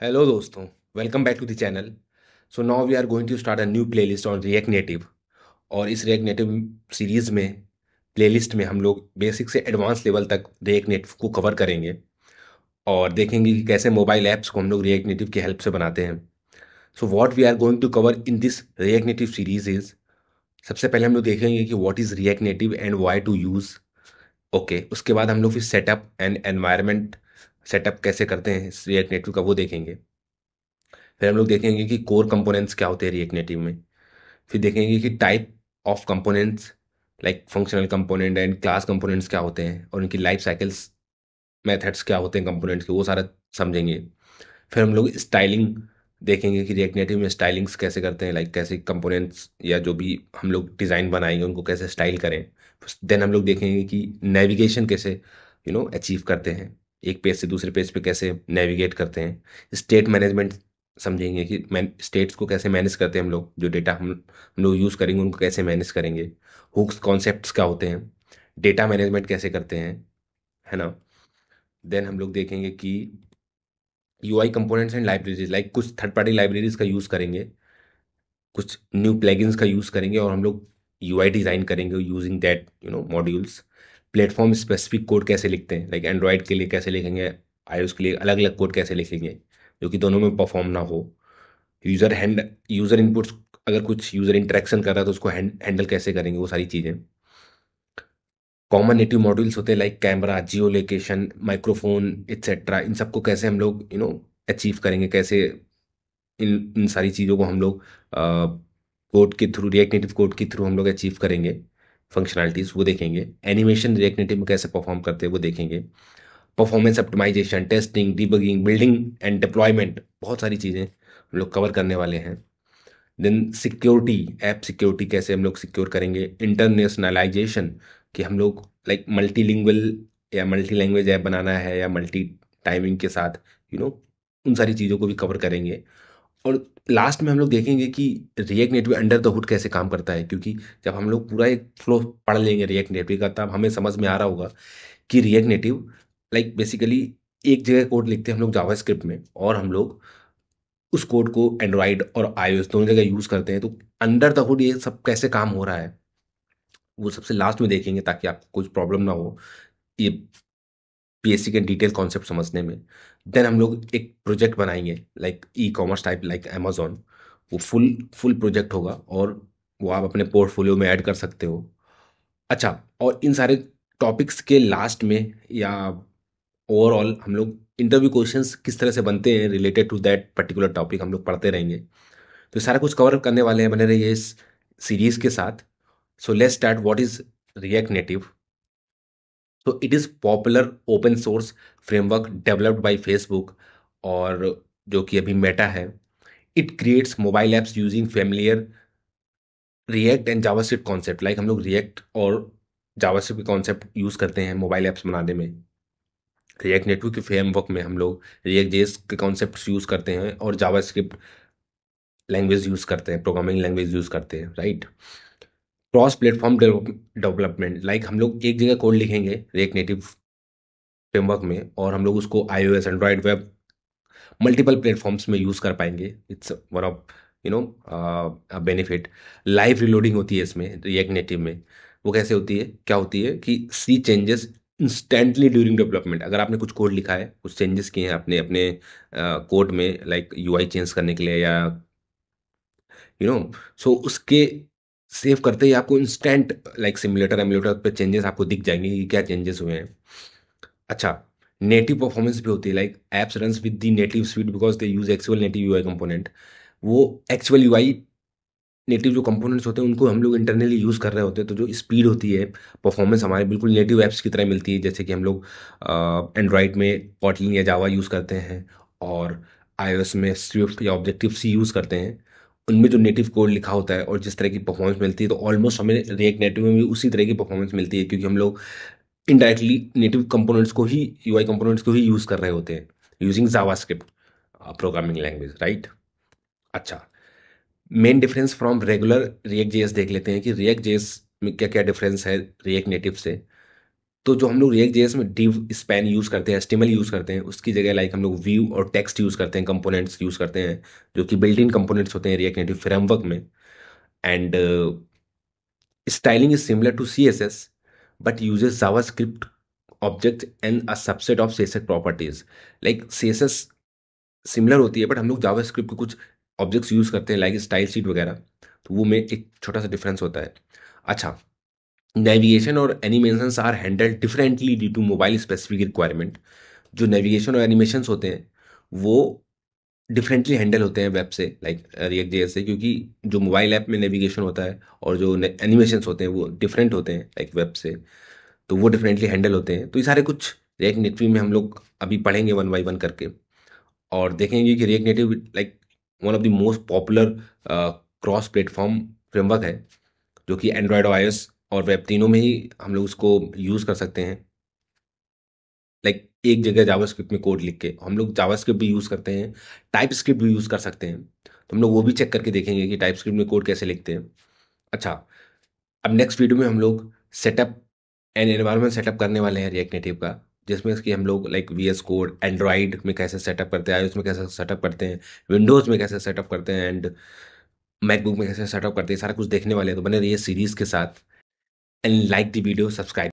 Hello दोस्तों, welcome back to the channel. So now we are going to start a new playlist on React Native. और इस React Native series में playlist में हम लोग basic से एडवांस लेवल तक रिएक्ट नेटिव को कवर करेंगे और देखेंगे कि कैसे मोबाइल ऐप्स को हम लोग रिएक्ट नेटिव की हेल्प से बनाते हैं। So what we are going to cover in this React Native series is, सबसे पहले हम लोग देखेंगे कि what is React Native and why to use. Okay, उसके बाद हम लोग फिर सेटअप एंड एनवायरनमेंट, सेटअप कैसे करते हैं इस रिएक्ट नेटिव का वो देखेंगे। फिर हम लोग देखेंगे कि कोर कंपोनेंट्स क्या होते हैं रिएक्ट नेटिव में। फिर देखेंगे कि type of components like functional component and class components क्या होते हैं और उनकी लाइफ साइकिल्स, मेथड्स क्या होते हैं कंपोनेंट्स के, वो सारा समझेंगे। फिर हम लोग स्टाइलिंग देखेंगे कि रिएक्ट नेटिव में स्टाइलिंग्स कैसे करते हैं, लाइक कैसे कंपोनेंट्स या जो भी हम लोग डिज़ाइन बनाएंगे उनको कैसे स्टाइल करें। देन हम लोग देखेंगे कि नेविगेशन कैसे अचीव करते हैं, एक पेज से दूसरे पेज पे कैसे नेविगेट करते हैं। स्टेट मैनेजमेंट समझेंगे कि स्टेट्स को कैसे मैनेज करते हैं हम लोग, जो डेटा हम लोग यूज़ करेंगे उनको कैसे मैनेज करेंगे। हुक्स कॉन्सेप्ट्स क्या होते हैं, डेटा मैनेजमेंट कैसे करते हैं, है ना। देन हम लोग देखेंगे कि UI components and libraries, like कुछ थर्ड पार्टी लाइब्रेरीज का यूज़ करेंगे, कुछ न्यू प्लगइन्स का यूज़ करेंगे और हम लोग यूआई डिज़ाइन करेंगे using that modules. Platform specific code कैसे लिखते हैं, लाइक एंड्रॉयड के लिए कैसे लिखेंगे, आईओएस के लिए अलग अलग कोड कैसे लिखेंगे जो कि दोनों में परफॉर्म ना हो। यूज़र इनपुट्स, अगर कुछ यूज़र इंटरेक्शन कर रहा है तो उसको हैंडल कैसे करेंगे, वो सारी चीज़ें। कॉमन नेटिव मॉड्यूल्स होते हैं like camera, geo location, microphone etcetera, इन सबको कैसे हम लोग अचीव करेंगे, कैसे इन इन सारी चीज़ों को हम लोग कोड के थ्रू, रिएक्ट नेटिव कोड के थ्रू हम लोग अचीव करेंगे। फंक्शनैलिटीज वो देखेंगे। एनिमेशन रिएक्ट नेटिव में कैसे परफॉर्म करते हैं वो देखेंगे। Performance optimisation, testing, debugging, building and deployment, बहुत सारी चीज़ें हम लोग कवर करने वाले हैं। देन सिक्योरिटी, ऐप सिक्योरिटी कैसे हम लोग सिक्योर करेंगे। इंटरनेशनलाइजेशन, कि हम लोग लाइक मल्टीलिंगुअल या मल्टी लैंग्वेज ऐप बनाना है या मल्टी टाइमिंग के साथ, यू नो उन सारी चीज़ों को भी कवर करेंगे। और लास्ट में हम लोग देखेंगे कि react native under the hood कैसे काम करता है, क्योंकि जब हम लोग पूरा एक फ्लो पढ़ लेंगे रिएक्ट नेटिव का तब हमें समझ में आ रहा होगा कि रिएक्ट नेटिव लाइक बेसिकली एक जगह कोड लिखते हैं हम लोग जावास्क्रिप्ट में और हम लोग उस कोड को एंड्रॉइड और आईओएस दोनों जगह यूज़ करते हैं। तो अंडर द हुड ये सब कैसे काम हो रहा है वो सबसे लास्ट में देखेंगे ताकि आपको कुछ प्रॉब्लम ना हो ये पीएससी के डिटेल कॉन्सेप्ट समझने में। देन हम लोग एक प्रोजेक्ट बनाएंगे like e commerce type, like Amazon. वो फुल फुल प्रोजेक्ट होगा और वो आप अपने पोर्टफोलियो में ऐड कर सकते हो। अच्छा, और इन सारे टॉपिक्स के लास्ट में या ओवरऑल हम लोग इंटरव्यू क्वेश्चंस किस तरह से बनते हैं related to that particular topic हम लोग पढ़ते रहेंगे। तो सारा कुछ कवर करने वाले हैं, बने रहिए इस सीरीज के साथ। So let's start. What is React Native? तो it is popular open source framework developed by Facebook, और जो कि अभी मेटा है। It creates mobile apps using familiar React and JavaScript concept, like हम लोग रिएक्ट और जावास्क्रिप्ट के कॉन्सेप्ट यूज़ करते हैं मोबाइल ऐप्स बनाने में। रिएक्ट नेटवर्क के फ्रेमवर्क में हम लोग रिएक्ट जेएस के कॉन्सेप्ट्स यूज़ करते हैं और जावास्क्रिप्ट लैंग्वेज यूज़ करते हैं, प्रोग्रामिंग लैंग्वेज यूज़ करते हैं, right. Cross platform development, like हम लोग एक जगह कोड लिखेंगे रिएक्ट नेटिव फ्रेमवर्क में और हम लोग उसको iOS, Android, web, multiple platforms में यूज़ कर पाएंगे। It's one of benefit. Live reloading होती है इसमें रिएक्ट नेटिव में। वो कैसे होती है, क्या होती है कि सी चेंजेस इंस्टेंटली ड्यूरिंग डेवलपमेंट। अगर आपने कुछ कोड लिखा है, कुछ चेंजेस किए हैं आपने अपने कोड में, लाइक यूआई चेंज करने के लिए या यू नो सो उसके सेव करते ही आपको इंस्टेंट लाइक सिमुलेटर एमुलेटर पे चेंजेस आपको दिख जाएंगे कि क्या चेंजेस हुए हैं। अच्छा, नेटिव परफॉर्मेंस भी होती है, like apps runs with the native speed because they use actual native UI component. वो एक्चुअल यूआई नेटिव जो कंपोनेंट्स होते हैं उनको हम लोग इंटरनली यूज़ कर रहे होते हैं, तो जो स्पीड होती है, परफॉर्मेंस हमारे बिल्कुल नेटिव ऐप्स की तरह मिलती है। जैसे कि हम लोग एंड्रॉयड में कॉटलिन या जावा यूज़ करते हैं और आईओएस में स्विफ्ट या ऑब्जेक्टिव सी यूज़ करते हैं। उनमें जो नेटिव कोड लिखा होता है और जिस तरह की परफॉर्मेंस मिलती है, तो ऑलमोस्ट हमें रिएक्ट नेटिव में भी उसी तरह की परफॉर्मेंस मिलती है, क्योंकि हम लोग इनडायरेक्टली नेटिव कंपोनेंट्स को ही, यूआई कंपोनेंट्स को ही यूज़ कर रहे होते हैं using JavaScript programming language, right. अच्छा, main difference from regular React JS देख लेते हैं कि रिएक्ट जेएस में क्या क्या डिफरेंस है रिएक्ट नेटिव से। तो जो हम लोग रिएक्ट जेएस में डिव स्पैन यूज़ करते हैं, एचटीएमएल यूज़ करते हैं, उसकी जगह लाइक हम लोग व्यू और टेक्स्ट यूज़ करते हैं, कंपोनेंट्स यूज़ करते हैं, जो कि बिल्ट इन कंपोनेंट्स होते हैं रिएक्ट नेटिव फ्रेमवर्क में। And styling is similar to CSS but uses JavaScript object and a subset of CSS properties. Like CSS similar होती है, बट हम लोग जावास्क्रिप्ट के कुछ ऑब्जेक्ट्स यूज करते हैं लाइक स्टाइल शीट वगैरह, तो वो में एक छोटा सा डिफरेंस होता है। अच्छा, नेविगेशन और animations are handled differently due to mobile specific requirement. जो नेविगेशन और एनिमेशंस होते हैं वो डिफरेंटली हैंडल होते हैं वेब से, लाइक रिएक्ट जेएस से, क्योंकि जो मोबाइल ऐप में नेविगेशन होता है और जो एनिमेशंस होते हैं वो डिफरेंट होते हैं लाइक वेब से, तो वो डिफरेंटली हैंडल होते हैं। तो ये सारे कुछ रिएक्ट नेटिव में हम लोग अभी पढ़ेंगे वन बाई वन करके, और देखेंगे कि react native like one of the most popular cross platform framework है, जो कि एंड्रॉयड और iOS और वेब तीनों में ही हम लोग उसको यूज़ कर सकते हैं। लाइक एक जगह जावास्क्रिप्ट में कोड लिख के हम लोग जावास्क्रिप्ट भी यूज़ करते हैं, टाइप स्क्रिप्ट भी यूज़ कर सकते हैं, तो हम लोग वो भी चेक करके देखेंगे कि टाइप स्क्रिप्ट में कोड कैसे लिखते हैं। अच्छा, अब नेक्स्ट वीडियो में हम लोग सेटअप एंड एनवायरनमेंट सेटअप करने वाले हैं रिएक्ट नेटिव का, जिसमें कि हम लोग लाइक VS कोड एंड्रॉइड में कैसे सेटअप करते हैं, iOS में कैसे सेटअप करते हैं, विंडोज़ में कैसे सेटअप करते हैं, एंड मैकबुक में कैसे सेटअप करते हैं, सारा कुछ देखने वाले हैं। तो बने रहिए सीरीज़ के साथ, and like the video, subscribe.